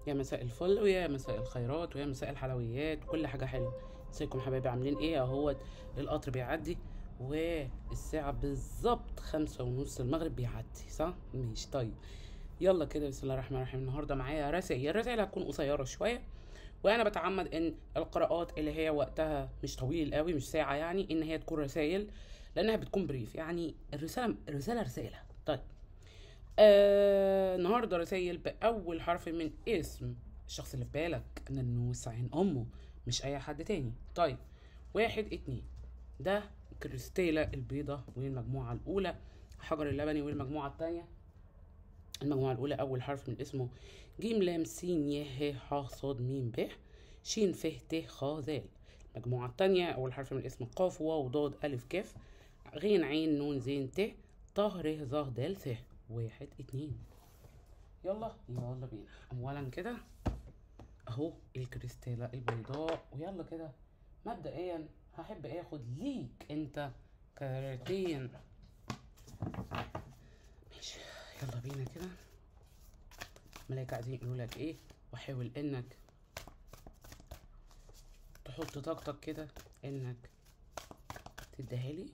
يا مساء الفل ويا مساء الخيرات ويا مساء الحلويات وكل حاجة حلوة. ازيكم حبايبي؟ عاملين ايه؟ اهوت القطر بيعدي والساعة بالظبط 5:30 المغرب بيعدي، صح؟ مش طيب. يلا كده، بسم الله الرحمن الرحيم. النهاردة معايا رسائل. الرسائل هتكون قصيرة شوية، وانا بتعمد ان القراءات اللي هي وقتها مش طويل قوي، مش ساعة يعني، ان هي تكون رسائل، لانها بتكون بريف، يعني الرسالة رسالة. طيب، النهارده رسايل بأول حرف من اسم الشخص اللي في بالك، ننوس عين أمه، مش أي حد تاني. طيب، 1 2، ده كريستيلا البيضة والمجموعة الأولى، حجر اللبني والمجموعة التانية. المجموعة الأولى أول حرف من اسمه جيم لام سين ي ه ح ص م ب ش ف ت خ ذ. المجموعة التانية أول حرف من اسمه قاف واو ضاد ألف كاف غين عين نون زين ت ط ر ظ د ث. 1 2، يلا يلا بينا. اولا كده اهو الكريستالة البيضاء، ويلا كده مبدئيا هحب اخد ليك انت كارتين. ماشي، يلا بينا كده. ملاك قاعدين يقولوا لك ايه، وحاول انك تحط طاقتك كده انك تديها لي.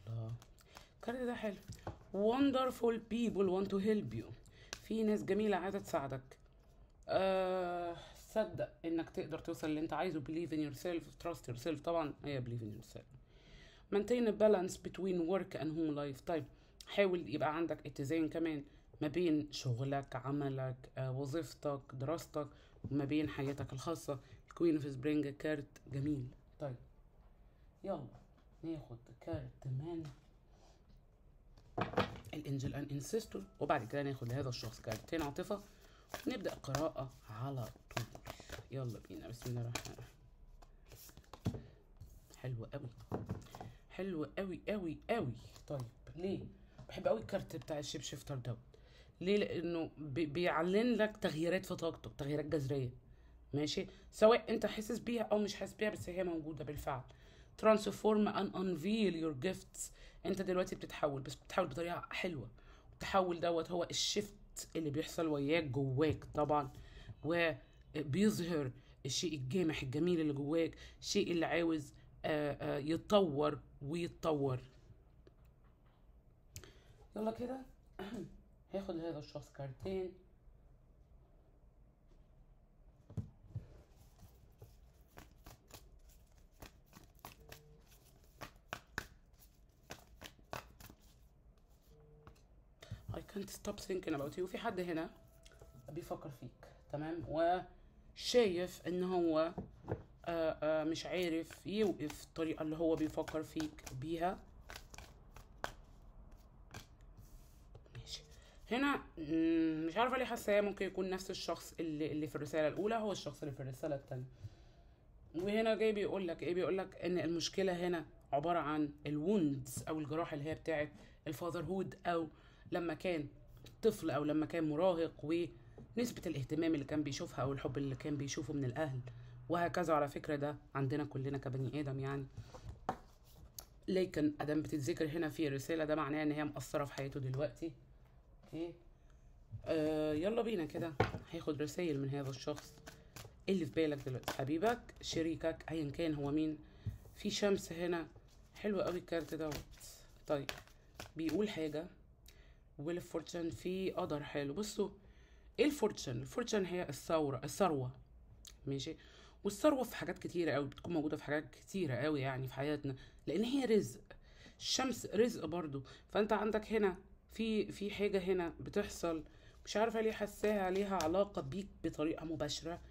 الله، الكارت ده حلو. wonderful people want to help you. في ناس جميلة عايزة تساعدك. صدق انك تقدر توصل اللي انت عايزه. believe in yourself, trust yourself. طبعا هي believe in yourself. maintain a balance between work and home life. طيب، حاول يبقى عندك اتزان كمان ما بين شغلك، عملك، وظيفتك، دراستك، وما بين حياتك الخاصة. الكوين اوف سبرينج كارت جميل. طيب، يلا ناخد كارت من الانجل ان انسيستور، وبعد كده ناخد لهذا الشخص كارتين عاطفة، ونبدأ قراءة على طول. يلا بينا، بسم الله الرحمن الرحيم. حلو قوي، حلو قوي قوي قوي. طيب، ليه بحب قوي الكارت بتاع الشيب شيفتر دوت؟ ليه؟ لانه بيعلن لك تغييرات في طاقتك، تغييرات جذريه. ماشي، سواء انت حاسس بيها او مش حاسس بيها، بس هي موجوده بالفعل. ترانسفورم ان انفيل يور جيفتس. انت دلوقتي بتتحول، بس بتتحول بطريقه حلوه. التحول دوت هو الشيفت اللي بيحصل وياك جواك طبعا، وبيظهر الشيء الجامح الجميل اللي جواك، الشيء اللي عاوز يتطور ويتطور. يلا كده هاخد لهذا الشخص كارتين. I can't stop thinking about you. وفي حد هنا بيفكر فيك، تمام، وشايف ان هو مش عارف يوقف الطريقة اللي هو بيفكر فيك بيها. ماشي، هنا مش عارفة ليه حاسة ممكن يكون نفس الشخص اللي في الرسالة الأولى هو الشخص اللي في الرسالة التانية. وهنا جاي بيقول لك ايه؟ بيقول لك ان المشكله هنا عباره عن الوندز او الجراح اللي هي بتاعه الفاذر هود، او لما كان طفل او لما كان مراهق، ونسبه الاهتمام اللي كان بيشوفها او الحب اللي كان بيشوفه من الاهل، وهكذا. على فكره ده عندنا كلنا كبني ادم يعني، لكن ادام بتتذكر هنا في الرساله ده معناه ان هي مأثره في حياته دلوقتي. اوكي، يلا بينا كده. هاخد رسائل من هذا الشخص اللي في بالك دلوقتي، حبيبك، شريكك، ايا كان هو مين. في شمس هنا، حلو قوي الكارت دوت. طيب، بيقول حاجه ويل فورتشن، في قدر حلو. بصوا، ايه الفورتشن؟ الفورتشن هي الثروه. ماشي، والثروه في حاجات كتيره قوي، بتكون موجوده في حاجات كتيره قوي يعني في حياتنا، لان هي رزق. الشمس رزق برضو. فانت عندك هنا في حاجه هنا بتحصل، مش عارفه ليه حاساها ليها علاقه بيك بطريقه مباشره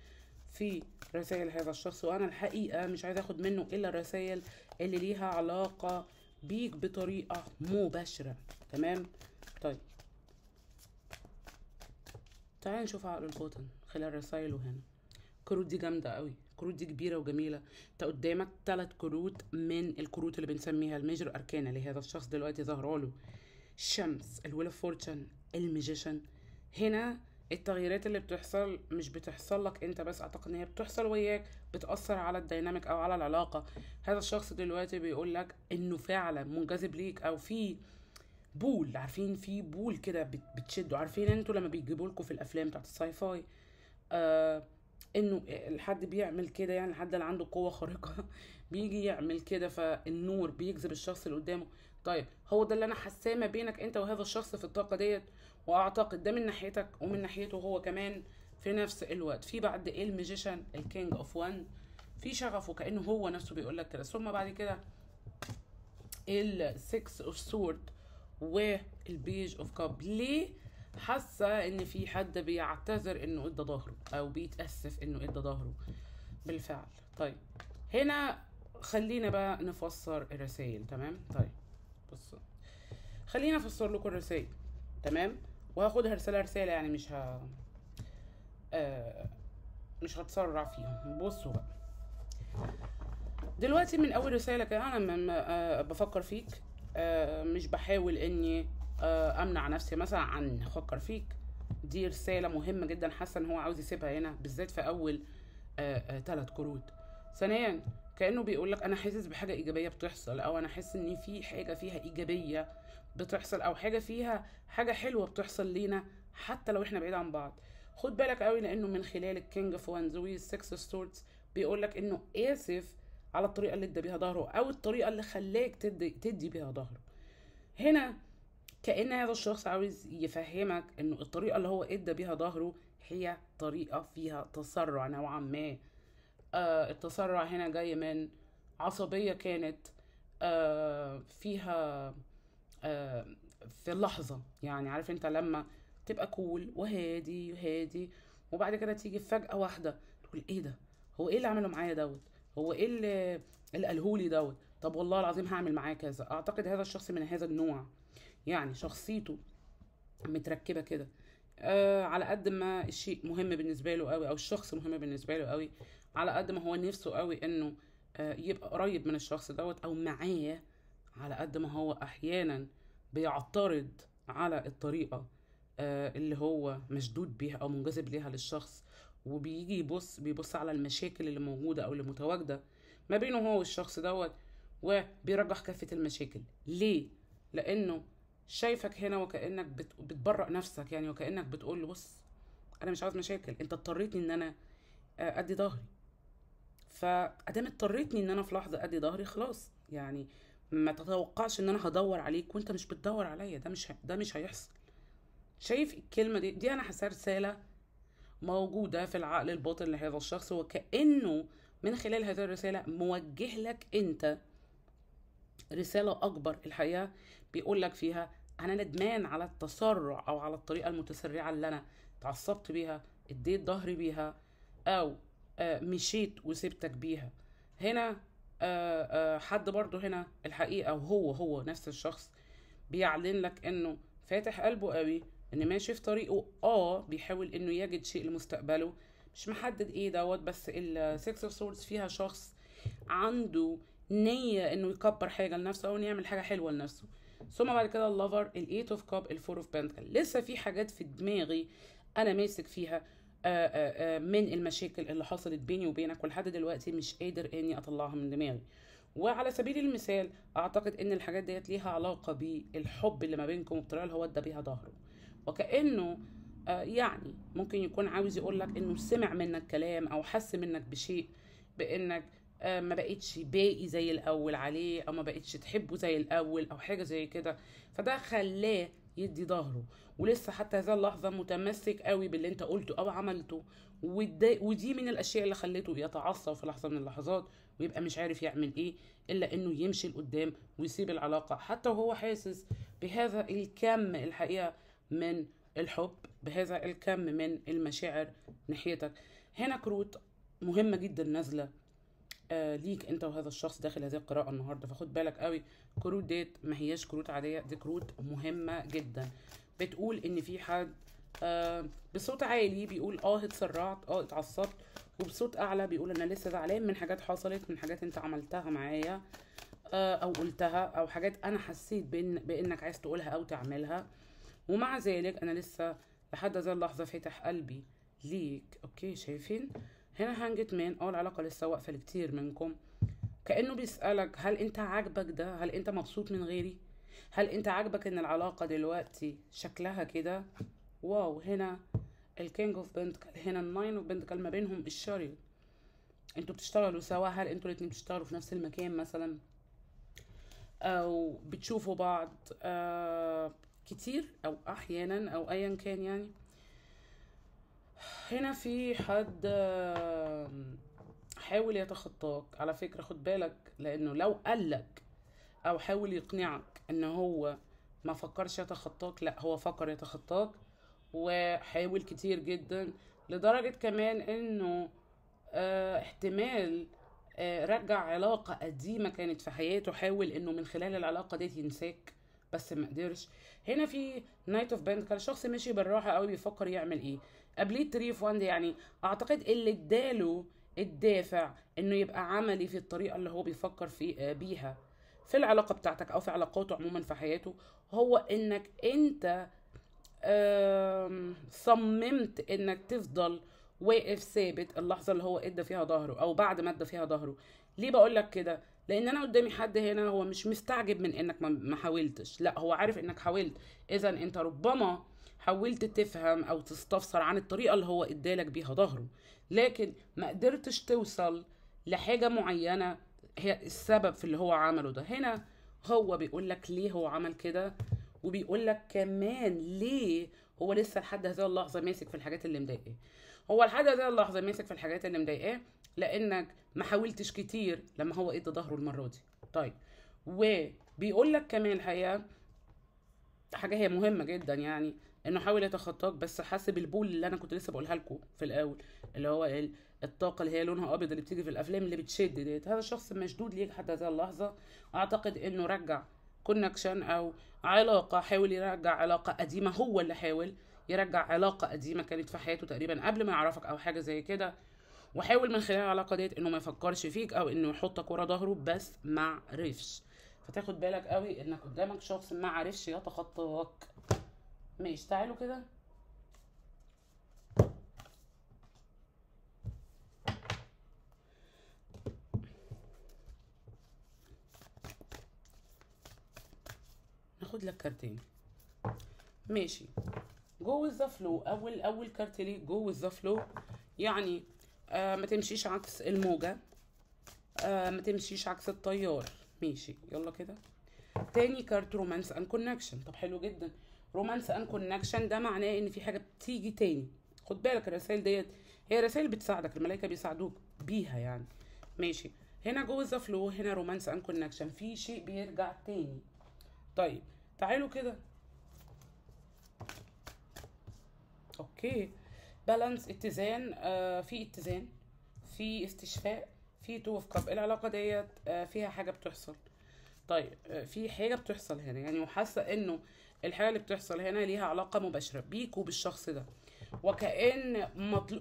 في رسائل هذا الشخص، وانا الحقيقه مش عايزه اخد منه الا الرسائل اللي ليها علاقه بيك بطريقه مباشره. تمام، طيب تعالى نشوف عقل الباطن خلال رسائله هنا. الكروت دي جامده قوي، الكروت دي كبيره وجميله. انت قدامك 3 كروت من الكروت اللي بنسميها الميجر اركانا لهذا الشخص دلوقتي ظاهره له. الشمس، الويل اوف فورتشن، الميجيشن. هنا التغييرات اللي بتحصل مش بتحصل لك انت بس، اعتقد ان هي بتحصل وياك، بتأثر على الديناميك او على العلاقة. هذا الشخص دلوقتي بيقول لك انه فعلا منجذب ليك، او بول، عارفين في بول كده بتشدوا، عارفين انتوا لما بيجيبوا لكم في الافلام بتاعت الساي فاي انه الحد بيعمل كده، يعني الحد اللي عنده قوة خارقة بيجي يعمل كده فالنور بيجذب الشخص اللي قدامه. طيب هو ده اللي انا حاساه ما بينك انت وهذا الشخص في الطاقة ديت، واعتقد ده من ناحيتك ومن ناحيته هو كمان في نفس الوقت. في بعد الماجيشن الكينج اوف وان في شغف وكأنه هو نفسه بيقول لك كده. ثم بعد كده السكس اوف سورد والبيج اوف كاب. ليه حاسه ان في حد بيعتذر انه ادى ظهره او بيتاسف انه ادى ظهره بالفعل؟ طيب هنا خلينا بقى نفسر الرسائل. تمام، طيب بصوا خلينا افسر لكم الرسائل. تمام، وهاخدها رساله رساله، يعني مش هتسرع فيهم. بصوا بقى دلوقتي من اول رساله كده انا بفكر فيك، مش بحاول اني امنع نفسي مثلا عن افكر فيك. دي رساله مهمه جدا، حاسه ان هو عاوز يسيبها هنا بالذات في اول 3 كروت. ثانيا كانه بيقول لك انا حاسس بحاجه ايجابيه بتحصل، او انا حاسس ان في حاجه فيها ايجابيه بتحصل، او حاجه فيها حاجه حلوه بتحصل لينا حتى لو احنا بعيد عن بعض. خد بالك قوي لانه من خلال الكينج اوف وانز والسكس ستورز بيقول لك انه اسف على الطريقه اللي ادى بيها ظهره، او الطريقه اللي خلاك تدي بيها ظهره. هنا كأن هذا الشخص عاوز يفهمك انه الطريقه اللي هو ادى بيها ظهره هي طريقه فيها تسرع نوعا ما. التسرع هنا جاي من عصبيه كانت فيها في اللحظه. يعني عارف انت لما تبقى كول وهادي وهادي وبعد كده تيجي فجأة واحدة تقول ايه ده، هو ايه اللي عمله معايا دوت، هو ايه اللي قالهولي دوت، طب والله العظيم هعمل معاه كذا. اعتقد هذا الشخص من هذا النوع، يعني شخصيته متركبة كده. على قد ما الشيء مهم بالنسبة له قوي او الشخص مهم بالنسبة له قوي، على قد ما هو نفسه قوي انه يبقى قريب من الشخص دوت او معاه، على قد ما هو احيانا بيعترض على الطريقة اللي هو مشدود بيها او منجذب ليها للشخص، وبيجي بيبص على المشاكل اللي موجودة او اللي متواجدة ما بينه هو والشخص دوت، وبيرجح كافة المشاكل. ليه؟ لانه شايفك هنا وكأنك بتبرأ نفسك، يعني وكأنك بتقول له بص انا مش عاوز مشاكل، انت اضطريتني ان انا ادي ظهري، فادام اضطريتني ان انا في لحظة ادي ظهري خلاص، يعني ما تتوقعش ان انا هدور عليك وانت مش بتدور عليا، ده مش هيحصل. شايف الكلمة دي انا حاساها رسالة موجودة في العقل الباطن لهذا الشخص، وكأنه من خلال هذه الرسالة موجه لك انت رسالة اكبر. الحقيقة بيقول لك فيها انا ندمان على التسرع او على الطريقة المتسرعة اللي انا اتعصبت بيها، اديت ظهري بيها، او مشيت وسبتك بيها. هنا حد برضو هنا الحقيقة وهو نفس الشخص بيعلن لك انه فاتح قلبه قوي، ان ماشي في طريقه، بيحاول انه يجد شيء لمستقبله، مش محدد ايه دوت. بس السكس اوف سورز فيها شخص عنده نية انه يكبر حاجة لنفسه او انه يعمل حاجة حلوة لنفسه. ثم بعد كده اللافر، الايت اوف كاب، الفور اوف بنتكل. لسه في حاجات في دماغي انا ماسك فيها من المشاكل اللي حصلت بيني وبينك، ولحد دلوقتي مش قادر اني اطلعها من دماغي. وعلى سبيل المثال اعتقد ان الحاجات ديت ليها علاقة بالحب اللي ما بينكم والطريقة اللي هو ادى بيها ظهره، وكأنه يعني ممكن يكون عاوز يقولك انه سمع منك كلام او حس منك بشيء، بانك ما بقتش باقي زي الاول عليه، او ما بقتش تحبه زي الاول او حاجة زي كده، فده خلاه يدي ظهره. ولسه حتى هذه اللحظة متمسك قوي باللي انت قلته او عملته، ودي من الاشياء اللي خلته يتعصب في لحظة من اللحظات ويبقى مش عارف يعمل ايه الا انه يمشي لقدام ويسيب العلاقة، حتى وهو حاسس بهذا الكم الحقيقة من الحب، بهذا الكم من المشاعر ناحيتك. هنا كروت مهمة جدا نازلة ليك انت وهذا الشخص داخل هذه القراءة النهاردة، فخد بالك قوي. كروت ديت ما هياش كروت عادية، دي كروت مهمة جدا. بتقول ان في حد بصوت عالي بيقول اتسرعت، اتعصبت، وبصوت اعلى بيقول انا لسه زعلان من حاجات حصلت، من حاجات انت عملتها معايا او قلتها، او حاجات انا حسيت بانك عايز تقولها او تعملها، ومع ذلك انا لسه لحد هذه اللحظة فاتح قلبي ليك. اوكي شايفين هنا هانجت مان، العلاقة لسه واقفة لكتير منكم. كأنه بيسألك هل انت عاجبك ده، هل انت مبسوط من غيري، هل انت عاجبك ان العلاقة دلوقتي شكلها كده؟ واو، هنا الكينج اوف بنتكل، هنا الناين اوف بنتكل، ما بينهم الشاريوت. انتوا بتشتغلوا سوا، هل انتوا الاتنين بتشتغلوا في نفس المكان مثلا، او بتشوفوا بعض كتير او احيانا او ايا كان يعني. هنا في حد حاول يتخطاك على فكرة، خد بالك، لانه لو قالك او حاول يقنعك ان هو ما فكرش يتخطاك، لا هو فكر يتخطاك وحاول كتير جدا، لدرجة كمان انه احتمال رجع علاقة قديمة كانت في حياته، حاول انه من خلال العلاقة دي ينساك بس ما قدرش. هنا في نايت اوف بنتكل، شخص ماشي بالراحة قوي بيفكر يعمل ايه. قبليه تري اوف واند، يعني اعتقد اللي اداله الدافع انه يبقى عملي في الطريقة اللي هو بيفكر في بيها في العلاقة بتاعتك او في علاقاته عموما في حياته، هو انك انت صممت انك تفضل واقف ثابت اللحظه اللي هو ادى فيها ظهره او بعد ما ادى فيها ظهره. ليه بقول لك كده؟ لان انا قدامي حد هنا هو مش مستعجب من انك ما حاولتش، لا هو عارف انك حاولت. اذا انت ربما حاولت تفهم او تستفسر عن الطريقه اللي هو ادالك بيها ظهره، لكن ما قدرتش توصل لحاجه معينه هي السبب في اللي هو عمله ده. هنا هو بيقول لك ليه هو عمل كده، وبيقول لك كمان ليه هو لسه لحد هذه اللحظه ماسك في الحاجات اللي مضايقاه. هو لحد هذه اللحظه ماسك في الحاجات اللي مضايقاه لانك ما حاولتش كتير لما هو ادى ظهره المره دي. طيب، وبيقول لك كمان الحقيقه حاجه هي مهمه جدا، يعني انه حاول يتخطاك بس حس بالبول اللي انا كنت لسه بقولها لكم في الاول، اللي هو الطاقه اللي هي لونها ابيض اللي بتيجي في الافلام اللي بتشد ديت. هذا الشخص مشدود ليك حتى هذه اللحظه. اعتقد انه رجع كونكشن او علاقه، حاول يرجع علاقه قديمه، هو اللي حاول يرجع علاقه قديمه كانت في حياته تقريبا قبل ما يعرفك او حاجه زي كده، وحاول من خلال العلاقه ديت انه ما يفكرش فيك او انه يحطك ورا ظهره، بس ما عرفش. فتاخد بالك قوي انك قدامك شخص ما عرفش يتخطاك. ماشي، تعالوا كده. ناخد لك كارتين. ماشي، جو وذ ذا فلو. اول كارت ليه جو وذ ذا فلو، يعني ما تمشيش عكس الموجة، ما تمشيش عكس التيار. ماشي، يلا كده. تاني كارت رومانس ان كونكشن. طب حلو جدا، رومانس ان كونكشن ده معناه ان في حاجه بتيجي تاني. خد بالك الرسائل ديت هي رسائل بتساعدك، الملائكه بيساعدوك بيها يعني. ماشي، هنا جو ذا فلو، هنا رومانس ان كونكشن، في شيء بيرجع تاني. طيب تعالوا كده. اوكي، بالانس، اتزان، في اتزان، في استشفاء، في تو اوف كاب. العلاقه ديت فيها حاجه بتحصل. طيب في حاجه بتحصل هنا يعني، وحاسه انه الحاجه اللي بتحصل هنا ليها علاقه مباشره بيك وبالشخص ده، وكأن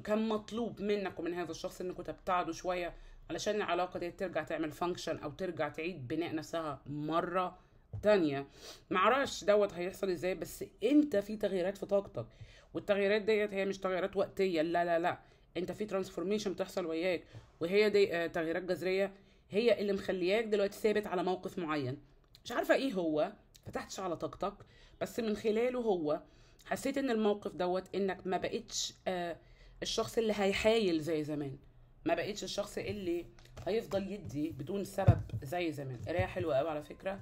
كان مطلوب منك ومن هذا الشخص انكم تبتعدوا شويه علشان العلاقه دي ترجع تعمل فانكشن او ترجع تعيد بناء نفسها مره تانية. معرفش دوت هيحصل ازاي، بس انت في تغييرات في طاقتك، والتغييرات ديت هي مش تغييرات وقتيه، لا لا لا، انت في ترانسفورميشن بتحصل وياك، وهي دي تغييرات جذريه هي اللي مخلياك دلوقتي ثابت على موقف معين. مش عارفه ايه هو، فتحتش على طاقتك، بس من خلاله هو حسيت ان الموقف دوت انك ما بقتش الشخص اللي هيحايل زي زمان، ما بقتش الشخص اللي هيفضل يدي بدون سبب زي زمان. قرايه حلوه قوي على فكره،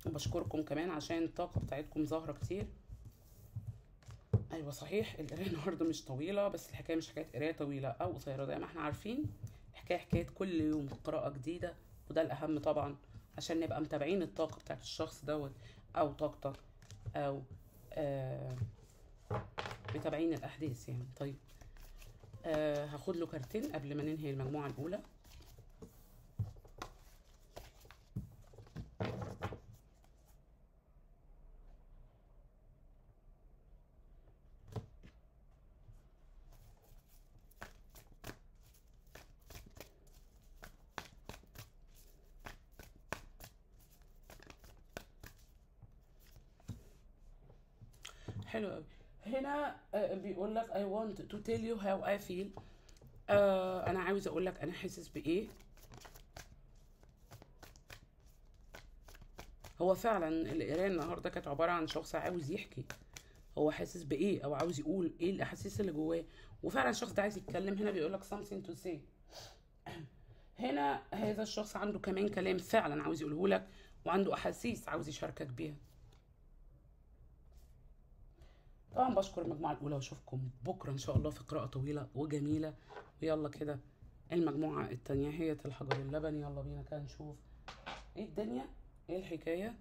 وبشكركم كمان عشان الطاقه بتاعتكم ظاهره كتير. ايوه صحيح، القرايه النهارده مش طويله، بس الحكايه مش حكايه قرايه طويله او قصيره زي ما احنا عارفين، الحكايه حكايه كل يوم قراءه جديده، وده الاهم طبعا عشان نبقى متابعين الطاقه بتاعت الشخص دوت او طاقتك، او متابعين الاحداث يعني. طيب هاخد له كارتين قبل ما ننهي المجموعه الاولى. حلو قوي. هنا بيقول لك I want to tell you how I feel. انا عاوز اقول لك انا حاسس بايه. هو فعلا القرايه النهارده كانت عباره عن شخص عاوز يحكي هو حاسس بايه، او عاوز يقول ايه الاحاسيس اللي جواه، وفعلا الشخص ده عايز يتكلم. هنا بيقول لك something to say. هنا هذا الشخص عنده كمان كلام فعلا عاوز يقوله لك، وعنده احاسيس عاوز يشاركك بيها. طبعا بشكر المجموعه الاولى، واشوفكم بكره ان شاء الله في قراءه طويله وجميله. ويلا كده المجموعه التانية هي الحجر اللبني. يلا بينا كده نشوف ايه الدنيا، ايه الحكايه.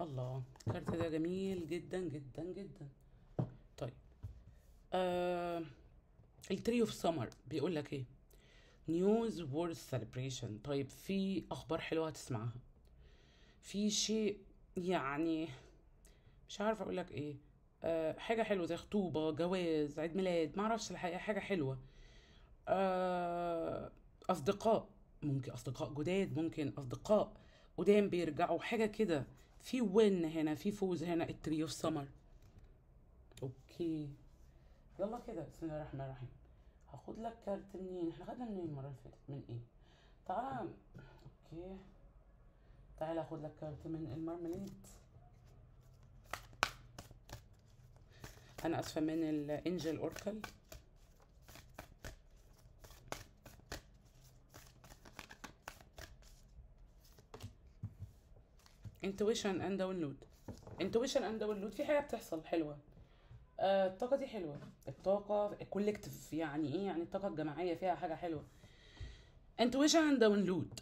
الله، الكارت ده جميل جدا جدا جدا. طيب التريو في سمر بيقول لك ايه؟ نيوز وورد سيلبريشن. طيب في اخبار حلوه هتسمعها، في شيء يعني مش عارفه اقول لك ايه. حاجه حلوه زي خطوبه، جواز، عيد ميلاد، معرفش الحقيقه، حاجه حلوه. اصدقاء، ممكن اصدقاء جداد، ممكن اصدقاء قدام بيرجعوا، حاجه كده. في وين هنا، في فوز هنا، التريو في سمر. اوكي يلا كده بسم الله الرحمن الرحيم. هاخد لك كارت منين؟ احنا خدنا منين المره اللي فاتت؟ من ايه؟ تعالى. اوكي تعالى اخد لك كارت من المارماليد. انا اسفه، من الانجل اوركل. انتويشن اند داونلود. انتويشن اند داونلود، في حاجه بتحصل حلوه. الطاقه دي حلوه، الطاقه الكولكتيف. يعني ايه؟ يعني الطاقه الجماعيه فيها حاجه حلوه. انتويشن داونلود،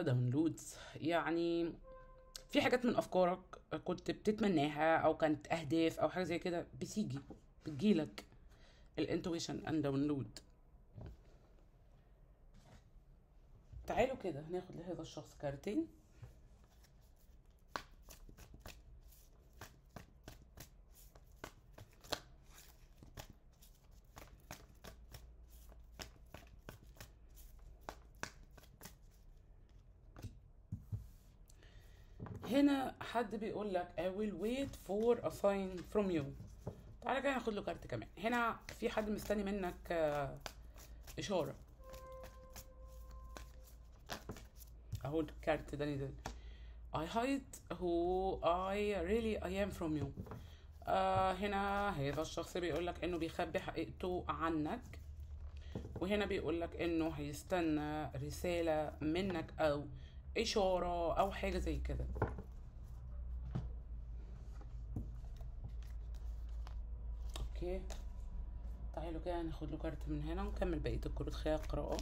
داونلودز يعني في حاجات من افكارك كنت بتتمناها، او كانت اهداف او حاجه زي كده، بتجيلك الانتويشن اند داونلود. تعالوا كده هناخد لهذا الشخص كارتين. هنا حد بيقول لك I will wait for a sign from you. تعالى كده ناخد له كارت كمان. هنا في حد مستني منك إشارة. أهو الكارت ده نزل. I hide who I really I am from you. هنا هذا الشخص بيقول لك إنه بيخبي حقيقته عنك، وهنا بيقول لك إنه هيستنى رسالة منك أو إشارة أو حاجة زي كده. اوكي تعالوا كده ناخد له كارت من هنا ونكمل بقيه الكروت خلال القراءه.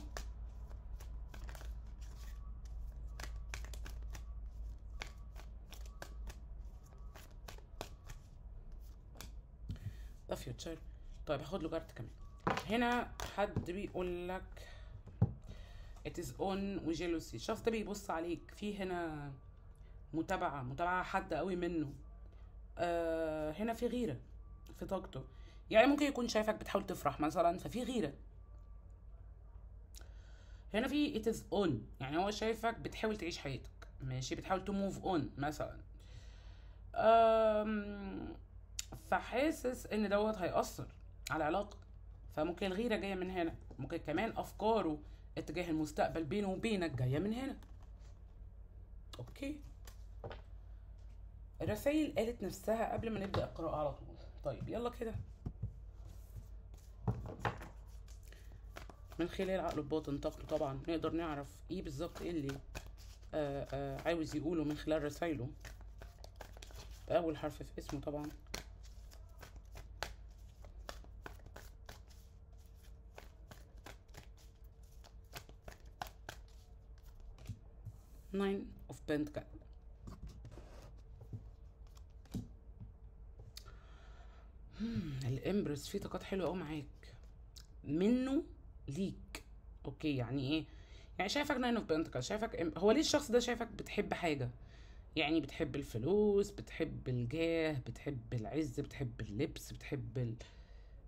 ده فيوتشر. طيب هاخد له كارت كمان. هنا حد بيقول لك it is on وجيلوسي. الشخص ده بيبص عليك، في هنا متابعه حد قوي منه. هنا في غيره في طاقته، يعني ممكن يكون شايفك بتحاول تفرح مثلا، ففي غيره. هنا في it is on، يعني هو شايفك بتحاول تعيش حياتك، ماشي، بتحاول to move on مثلا. فحاسس ان دوت هيأثر على العلاقة، فممكن الغيرة جاية من هنا، ممكن كمان افكاره اتجاه المستقبل بينه وبينك جاية من هنا. اوكي الرسايل قالت نفسها قبل ما نبدأ القراءة على طول. طيب يلا كده من خلال عقله الباطن طاقته طبعا نقدر نعرف ايه بالظبط، ايه اللي عاوز يقوله من خلال رسايله. اول حرف في اسمه طبعا. Nine of Pentacles. الامبرس فيه طاقات حلوه قوي معاك منه ليك. اوكي يعني ايه؟ يعني شايفك ناين اوف بنتكل، شايفك هو ليه الشخص ده شايفك بتحب حاجه، يعني بتحب الفلوس، بتحب الجاه، بتحب العز، بتحب اللبس، بتحب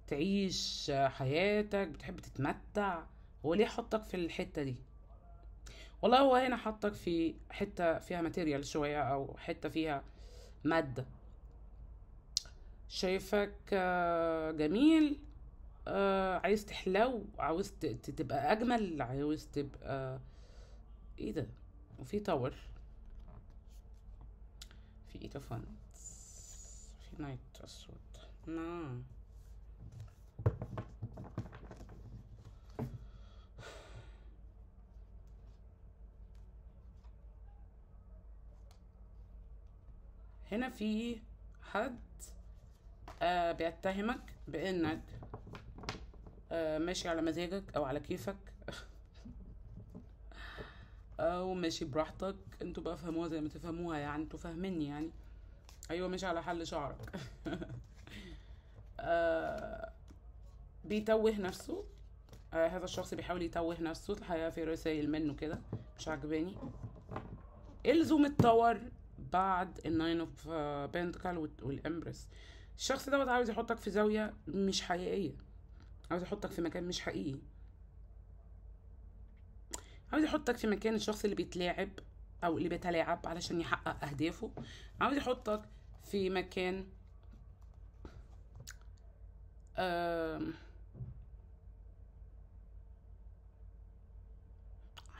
تعيش حياتك، بتحب تتمتع. هو ليه حطك في الحتة دي؟ والله هو هنا حطك في حتة فيها ماتيريال شوية، او حتة فيها مادة. شايفك جميل، عايز تحلو، عاوز تبقى اجمل، عاوز تبقى ايه ده. وفي تاور، في ايت اوف وانز، في نايت اسود. نعم. هنا في حد بيتهمك بانك ماشي على مزاجك او على كيفك او ماشي براحتك. انتوا بقى فهموها زي ما تفهموها، يعني انتوا فاهميني يعني. ايوه ماشي على حل شعرك. آه بيتوه نفسه. هذا الشخص بيحاول يتوه نفسه. الحقيقة في رسائل منه كده مش عجباني. الزم التور بعد الناين اوف بنتكل والامبرس. الشخص دوت عاوز يحطك في زاوية مش حقيقية، عاوز يحطك في مكان مش حقيقي، عاوز يحطك في مكان الشخص اللي بيتلاعب او اللي بيتلاعب علشان يحقق اهدافه. عاوز يحطك في مكان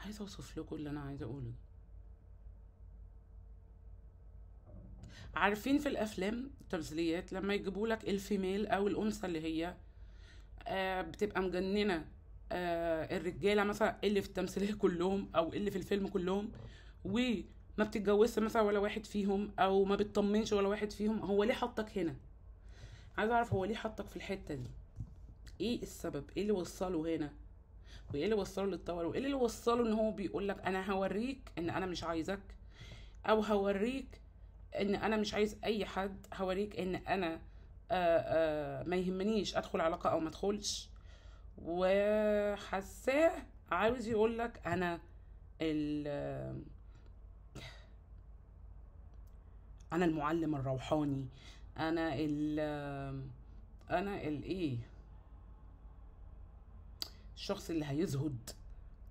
عايزه اوصف لكم اللي انا عايزه اقوله. عارفين في الافلام التمثيليات لما يجيبوا لك الفيميل او الانثى اللي هي بتبقى مجننه الرجاله مثلا اللي في التمثيليه كلهم او اللي في الفيلم كلهم، وما بتتجوزش مثلا ولا واحد فيهم او ما بتطمنش ولا واحد فيهم. هو ليه حطك هنا؟ عايز اعرف هو ليه حطك في الحته دي. ايه السبب؟ ايه اللي وصله هنا؟ وايه اللي وصله للطور؟ وايه اللي وصله ان هو بيقول لك انا هوريك ان انا مش عايزك، او هوريك ان انا مش عايز اي حد، هوريك ان انا ما يهمنيش ادخل علاقه او ما ادخلش. وحساه عاوز يقول لك انا انا المعلم الروحاني، انا ايه، الشخص اللي هيزهد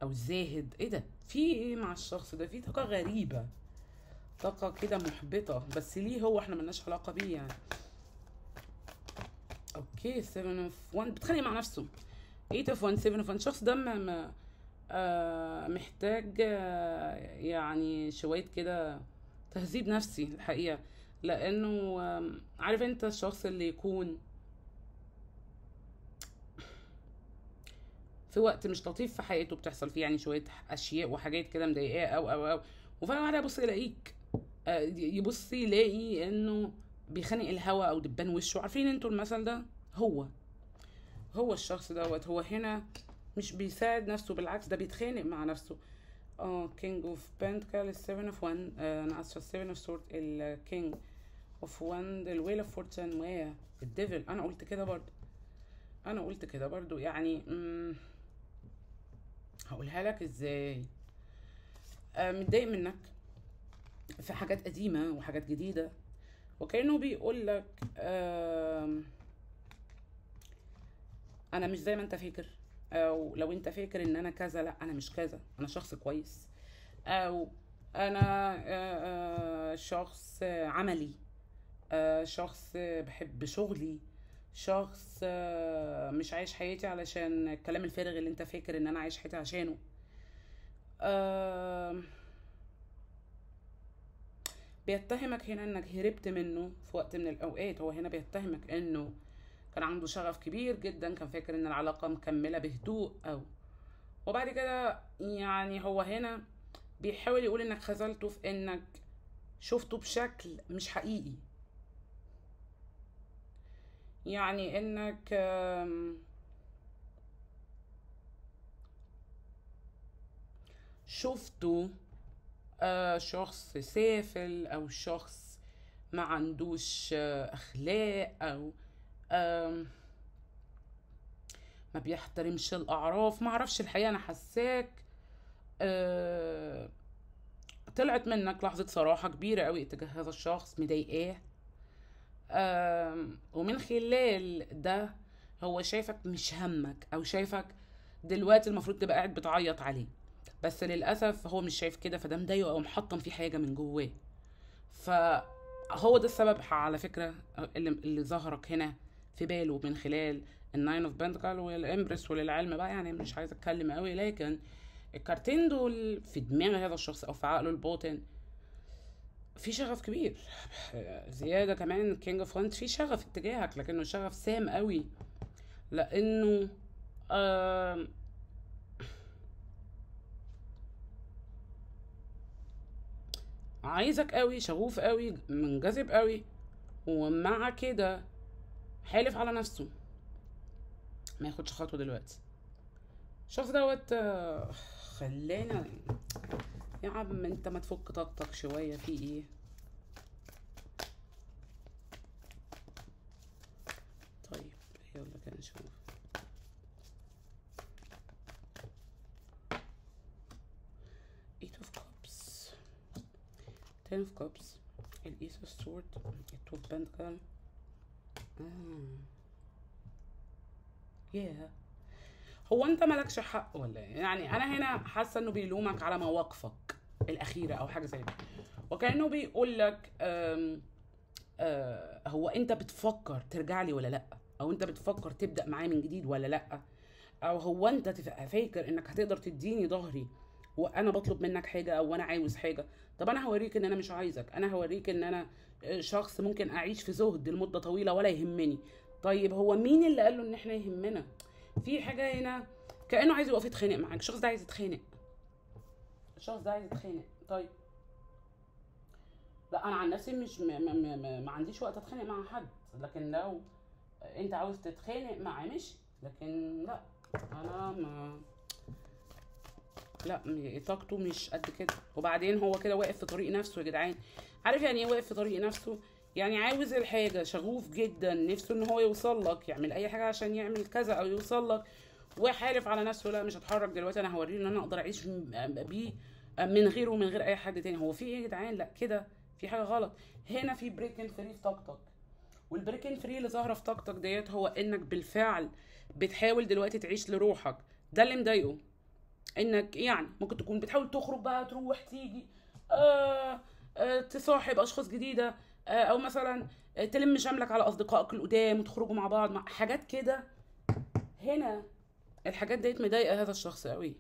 او الزاهد. ايه ده؟ في ايه مع الشخص ده؟ في طاقه غريبه، طاقه كده محبطه، بس ليه هو احنا ملناش علاقه بيه يعني. اوكي 7 اوف 1 بتخانق مع نفسه. 8 اوف 1 7 اوف 1. الشخص ده محتاج يعني شويه كده تهذيب نفسي الحقيقه، لانه عارف انت الشخص اللي يكون في وقت مش لطيف في حياته بتحصل فيه يعني شويه اشياء وحاجات كده مضايقاه او وفجاه واحده يبص يلاقيك يبص يلاقي انه بيخانق الهوا او دبان وشه. عارفين انتوا المثل ده؟ هو الشخص دوت هو هنا مش بيساعد نفسه، بالعكس ده بيتخانق مع نفسه. كينج اوف بنتكل، 7 اوف 1 انا اسفه 7 اوف سورد، الكينج اوف 1، الويل اوف فورتشن والديفل. انا قلت كده برضو يعني. هقولها لك ازاي. متضايق منك في حاجات قديمه وحاجات جديده، وكانه بيقول لك انا مش زي ما انت فاكر، او لو انت فاكر ان انا كذا، لا انا مش كذا، انا شخص كويس، او انا شخص عملي، شخص بحب شغلي، شخص مش عايش حياتي علشان الكلام الفارغ اللي انت فاكر ان انا عايش حياتي عشانه. بيتهمك هنا انك هربت منه في وقت من الاوقات. هو هنا بيتهمك انه كان عنده شغف كبير جدا، كان فاكر ان العلاقة مكملة بهدوء، وبعد كده يعني هو هنا بيحاول يقول انك خذلته في انك شفته بشكل مش حقيقي، يعني انك شفته شخص سافل او شخص ما عندوش اخلاق، او ما بيحترمش الاعراف. ما اعرفش الحقيقه، انا حساك طلعت منك لحظه صراحه كبيره قوي اتجاه هذا الشخص، مضايقاه. ومن خلال ده هو شايفك مش همك، او شايفك دلوقتي المفروض تبقى قاعد بتعيط عليه، بس للاسف هو مش شايف كده، فده مضايقه او محطم فيه حاجه من جواه. فهو ده السبب على فكره اللي ظهرك هنا في باله من خلال الناين اوف بنتكل والامبرس. وللعلم بقى يعني مش عايزه اتكلم قوي، لكن الكارتين دول في دماغ هذا الشخص او في عقله الباطن في شغف كبير زياده. كمان كينج اوف وانت في شغف اتجاهك، لكنه شغف سام قوي، لانه آه عايزك قوي، شغوف قوي، منجذب قوي، ومع كده حالف على نفسه ما ياخدش خطوه دلوقتي. الشخص دوت خلانا يا عم انت ما تفك طاقتك شويه في ايه. طيب يلا كده نشوف. eight of cups, ten of cups, الايس اوف سورد، two of pentacle. ياه، هو انت مالكش حق ولا ايه؟ يعني انا هنا حاسه انه بيلومك على مواقفك الاخيره او حاجه زي كده، وكانه بيقول لك هو انت بتفكر ترجع لي ولا لا، او انت بتفكر تبدا معايا من جديد ولا لا، او هو انت فاكر انك هتقدر تديني ظهري وانا بطلب منك حاجه او انا عاوز حاجه. طب انا هوريك ان انا مش عايزك، انا هوريك ان انا شخص ممكن اعيش في زهد لمده طويله ولا يهمني. طيب هو مين اللي قال له ان احنا يهمنا؟ في حاجه هنا كانه عايز يقف يتخانق معاك. الشخص ده عايز يتخانق، الشخص ده عايز يتخانق. طيب لا انا عن نفسي مش ما عنديش وقت اتخانق مع حد، لكن لو انت عاوز تتخانق معاه ماشي، لكن لا انا ما لا طاقته مش قد كده. وبعدين هو كده واقف في طريق نفسه يا جدعان. عارف يعني ايه واقف في طريق نفسه؟ يعني عاوز الحاجه، شغوف جدا، نفسه ان هو يوصل لك، يعمل اي حاجه عشان يعمل كذا او يوصل لك، وحالف على نفسه لا مش هتحرك دلوقتي، انا هوريه ان انا اقدر اعيش بيه من غيره ومن غير اي حد تاني. هو في ايه يا جدعان؟ لا كده في حاجه غلط. هنا في بريكن فري في طاقتك، والبريكن فري اللي ظاهره في طاقتك ديت هو انك بالفعل بتحاول دلوقتي تعيش لروحك. ده اللي مضايقه، انك يعني ممكن تكون بتحاول تخرج بقى، تروح تيجي تصاحب اشخاص جديده، او مثلا تلم شملك على اصدقائك القدام وتخرجوا مع بعض مع حاجات كده. هنا الحاجات ديت مضايقه هذا الشخص قوي،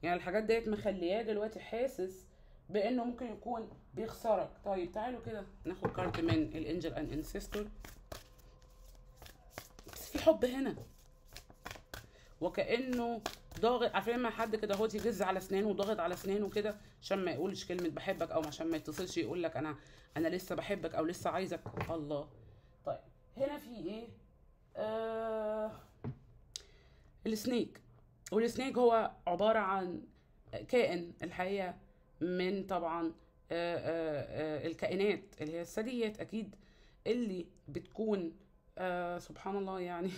يعني الحاجات ديت مخلياه دلوقتي حاسس بانه ممكن يكون بيخسرك. طيب تعالوا كده ناخد كارت من الانجل اند انسيستور. بس في حب هنا، وكانه ضاغط. عارفين لما حد كده هو يجز على اسنانه وضاغط على اسنانه كده عشان ما يقولش كلمه بحبك، او عشان ما يتصلش يقول لك انا لسه بحبك او لسه عايزك. الله. طيب هنا في ايه؟ السنيك. والسنيك هو عباره عن كائن الحقيقه من طبعا الكائنات اللي هي الثدييات اكيد، اللي بتكون سبحان الله يعني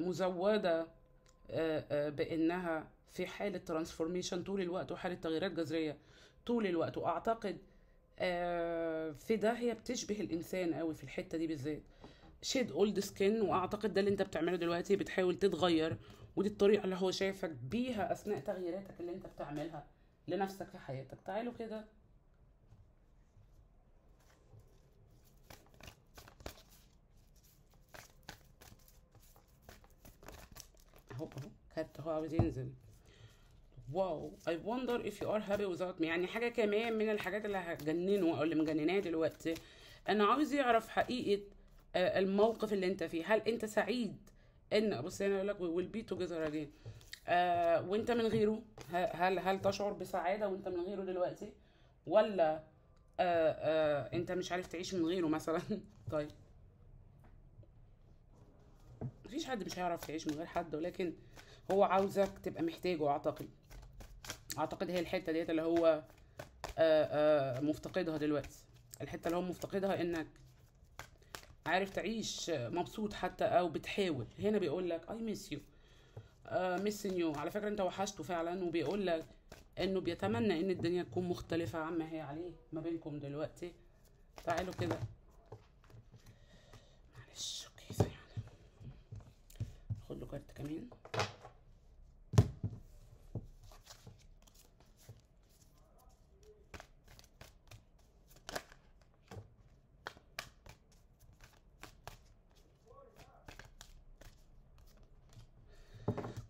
مزوده بانها في حاله ترانسفورميشن طول الوقت وحاله تغييرات جذريه طول الوقت. واعتقد في ده هي بتشبه الانسان قوي في الحته دي بالذات، شيد اولد سكين. واعتقد ده اللي انت بتعمله دلوقتي، بتحاول تتغير، ودي الطريقه اللي هو شايفك بيها اثناء تغييراتك اللي انت بتعملها لنفسك في حياتك. تعالوا كده اهو كارت هو عاوز ينزل. واو I wonder if you are happy without me. يعني حاجة كمان من الحاجات اللي هتجننه او اللي مجنناه دلوقتي، انا عاوز يعرف حقيقة الموقف اللي انت فيه. هل انت سعيد ان بص هنا يقول لك we will be together again وانت من غيره؟ هل تشعر بسعادة وانت من غيره دلوقتي، ولا انت مش عارف تعيش من غيره مثلا؟ طيب مفيش حد مش هيعرف يعيش من غير حد، ولكن هو عاوزك تبقى محتاجه. اعتقد هي الحته ديت اللي هو مفتقدها دلوقتي. الحته اللي هو مفتقدها انك عارف تعيش مبسوط حتى او بتحاول. هنا بيقول لك I miss you missing you. على فكره انت وحشته فعلا، وبيقول لك انه بيتمنى ان الدنيا تكون مختلفه عما هي عليه ما بينكم دلوقتي. تعالوا كده معلش كيف يعني كارت كمان.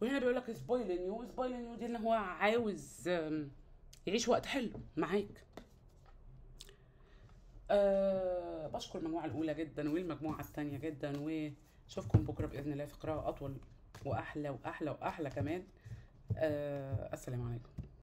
وهنا بيقول لك سبويل نيو. سبويل نيو دي ان هو عاوز يعيش وقت حلو معاك. بشكر المجموعة الأولى جدا والمجموعة الثانية جدا، واشوفكم بكرة بإذن الله في قراءة أطول وأحلى وأحلى وأحلى كمان. السلام عليكم.